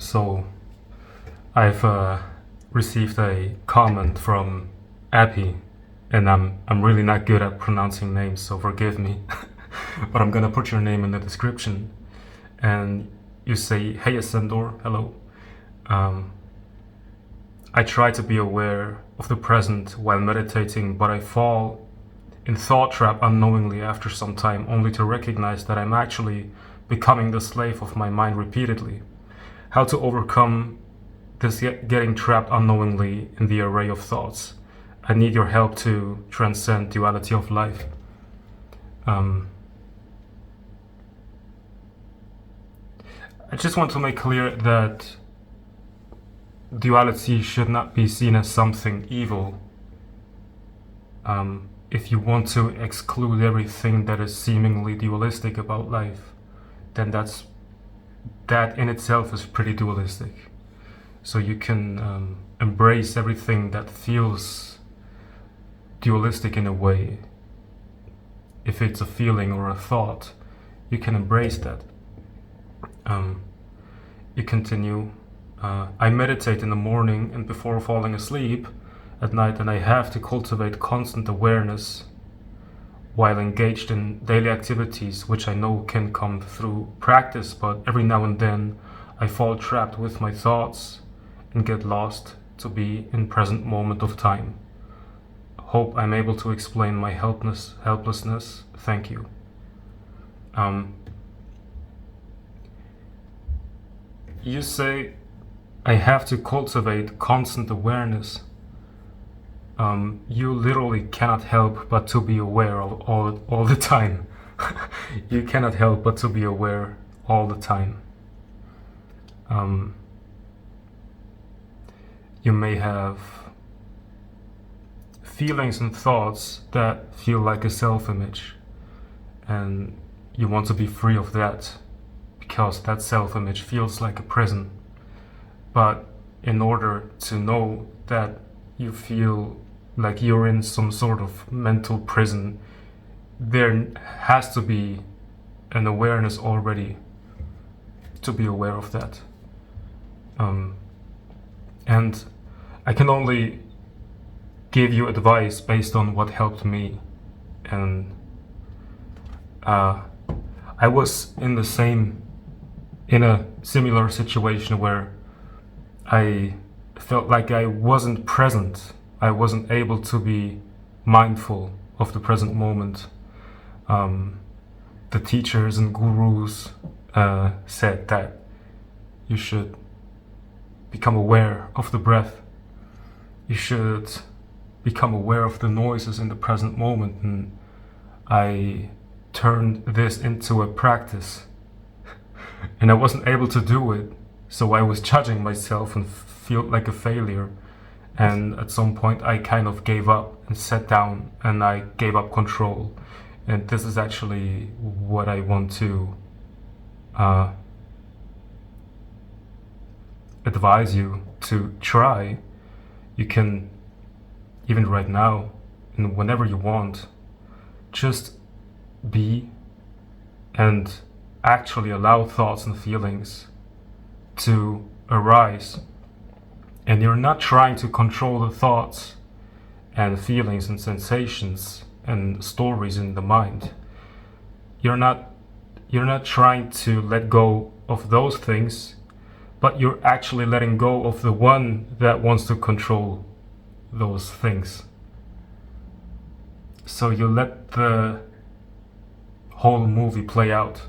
So I've received a comment from Abby, and I'm really not good at pronouncing names, so forgive me. But I'm gonna put your name in the description, and you say, "Hey Ascendor, hello. Um, I try to be aware of the present while meditating, but I fall in thought trap unknowingly after some time, only to recognize that I'm actually becoming the slave of my mind repeatedly. How to overcome this getting trapped unknowingly in the array of thoughts? I need your help to transcend duality of life." Um, I just want to make clear that duality should not be seen as something evil. If you want to exclude everything that is seemingly dualistic about life, then that in itself is pretty dualistic. So you can embrace everything that feels dualistic in a way. If it's a feeling or a thought, you can embrace that. You continue. I meditate in the morning and before falling asleep at night, and I have to cultivate constant awareness while engaged in daily activities, which I know can come through practice, but every now and then I fall trapped with my thoughts and get lost to be in present moment of time. Hope I'm able to explain my helplessness. Thank you. You say I have to cultivate constant awareness. You literally cannot help but to be aware all the time. You cannot help but to be aware all the time. You may have feelings and thoughts that feel like a self-image, and you want to be free of that because that self-image feels like a prison. But in order to know that you feel like you're in some sort of mental prison, there has to be an awareness already to be aware of that. And I can only give you advice based on what helped me. And I was in a similar situation where I felt like I wasn't present. I wasn't able to be mindful of the present moment. The teachers and gurus said that you should become aware of the breath. You should become aware of the noises in the present moment. And I turned this into a practice. And I wasn't able to do it. So I was judging myself and felt like a failure. And at some point I kind of gave up and sat down and I gave up control. And this is actually what I want to advise you to try. You can, even right now and whenever you want, just be and actually allow thoughts and feelings to arise. And you're not trying to control the thoughts and feelings and sensations and stories in the mind. You're not trying to let go of those things, but you're actually letting go of the one that wants to control those things. So you let the whole movie play out.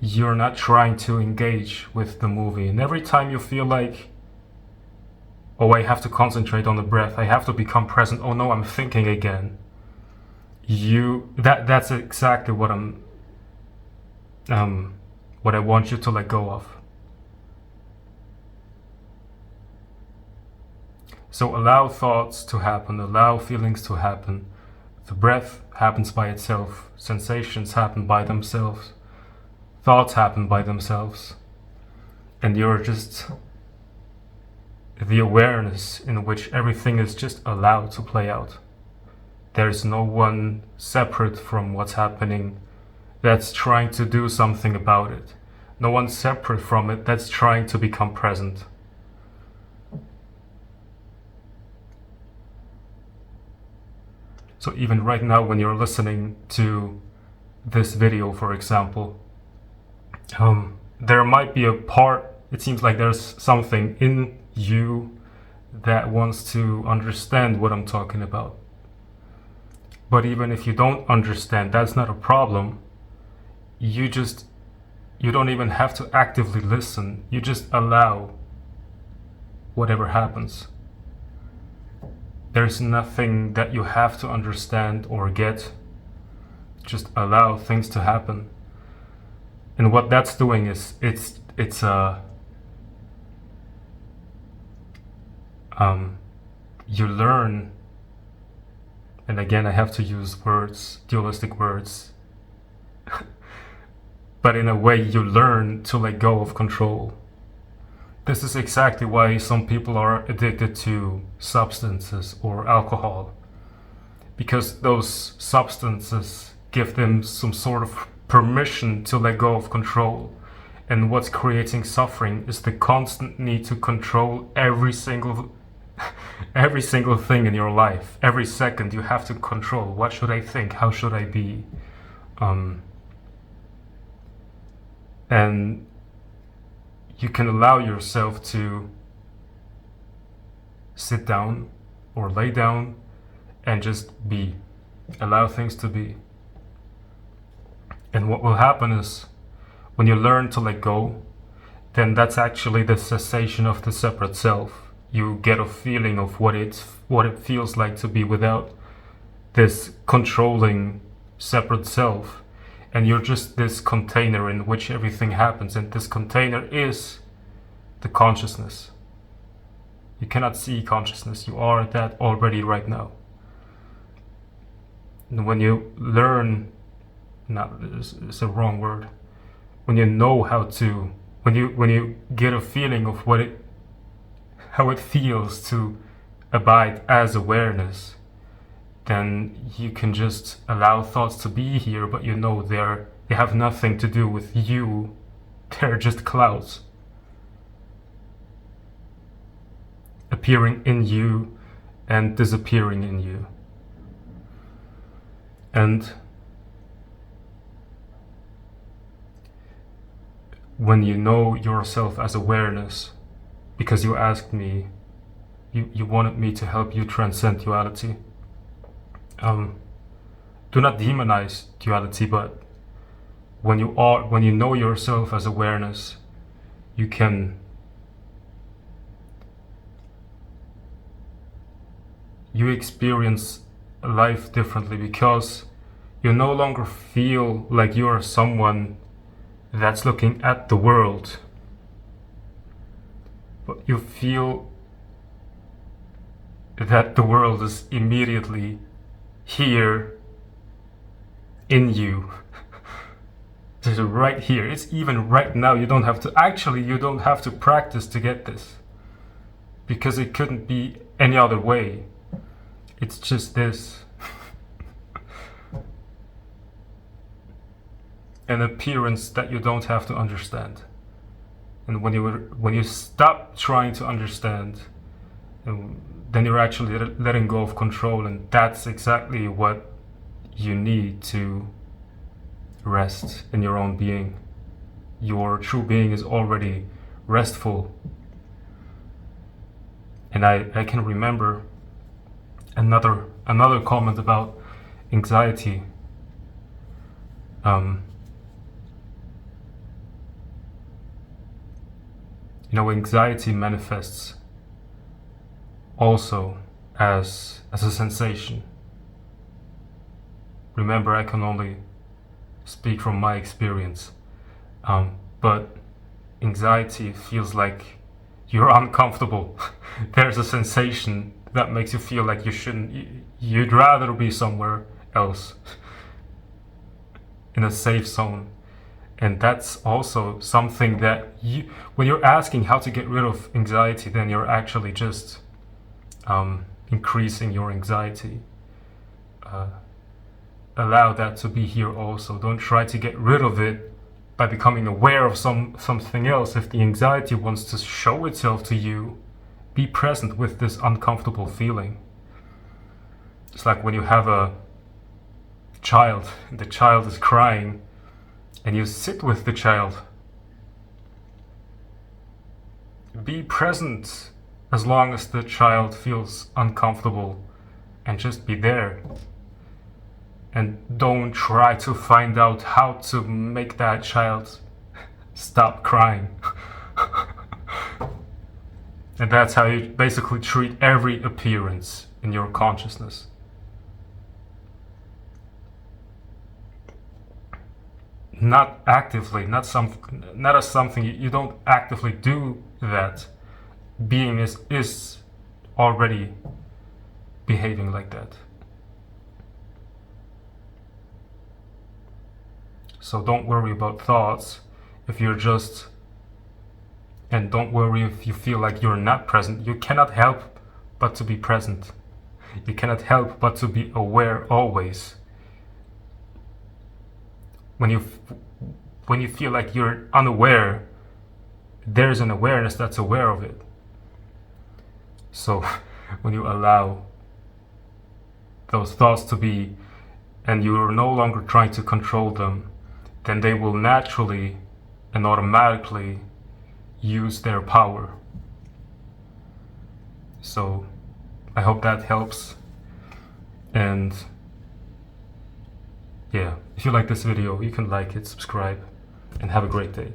You're not trying to engage with the movie. And every time you feel like, oh, I have to concentrate on the breath, I have to become present, oh no, I'm thinking again, that's exactly what I want you to let go of. So allow thoughts to happen, allow feelings to happen. The breath happens by itself, sensations happen by themselves, thoughts happen by themselves, and you're just the awareness in which everything is just allowed to play out. There's no one separate from what's happening that's trying to do something about it. No one separate from it that's trying to become present. So even right now when you're listening to this video, for example, there might be a part, it seems like there's something in you that wants to understand what I'm talking about. But even if you don't understand, that's not a problem. You don't even have to actively listen. You just allow whatever happens. There's nothing that you have to understand or get. Just allow things to happen. And what that's doing is you learn, and again I have to use words, dualistic words, but in a way you learn to let go of control. This is exactly why some people are addicted to substances or alcohol, because those substances give them some sort of permission to let go of control. And what's creating suffering is the constant need to control every single thing in your life. Every second you have to control. What should I think? How should I be? And you can allow yourself to sit down or lay down and just be. Allow things to be. And what will happen is, when you learn to let go, then that's actually the cessation of the separate self. You get a feeling of what it feels like to be without this controlling separate self. And you're just this container in which everything happens, and this container is the consciousness. You cannot see consciousness, you are that already right now. And when you learn, it's a wrong word, when you know how to, when you get a feeling of how it feels to abide as awareness, then you can just allow thoughts to be here, but you know they have nothing to do with you. They're just clouds appearing in you and disappearing in you. And when you know yourself as awareness, because you asked me, you wanted me to help you transcend duality. Do not demonize duality, but when you know yourself as awareness, you experience life differently, because you no longer feel like you are someone that's looking at the world, but you feel that the world is immediately here in you. It's right here. It's even right now. You don't have to practice to get this, because it couldn't be any other way. It's just this. An appearance that you don't have to understand. And when you stop trying to understand, then you're actually letting go of control, and that's exactly what you need to rest in your own being. Your true being is already restful. And I can remember another comment about anxiety. Anxiety manifests also as a sensation. Remember, I can only speak from my experience, but anxiety feels like you're uncomfortable. There's a sensation that makes you feel like you'd rather be somewhere else, in a safe zone. And that's also something that when you're asking how to get rid of anxiety, then you're actually just increasing your anxiety. Allow that to be here also. Don't try to get rid of it by becoming aware of something else. If the anxiety wants to show itself to you, be present with this uncomfortable feeling. It's like when you have a child, the child is crying, and you sit with the child. Be present as long as the child feels uncomfortable, and just be there. And don't try to find out how to make that child stop crying. And that's how you basically treat every appearance in your consciousness. Not actively, not as something, you don't actively do that. Being is already behaving like that. So don't worry about thoughts if you're just, and don't worry if you feel like you're not present. You cannot help but to be present. You cannot help but to be aware always. When you feel like you're unaware, there's an awareness that's aware of it. So when you allow those thoughts to be, and you're no longer trying to control them, then they will naturally and automatically use their power. So I hope that helps. And yeah, if you like this video, you can like it, subscribe, and have a great day.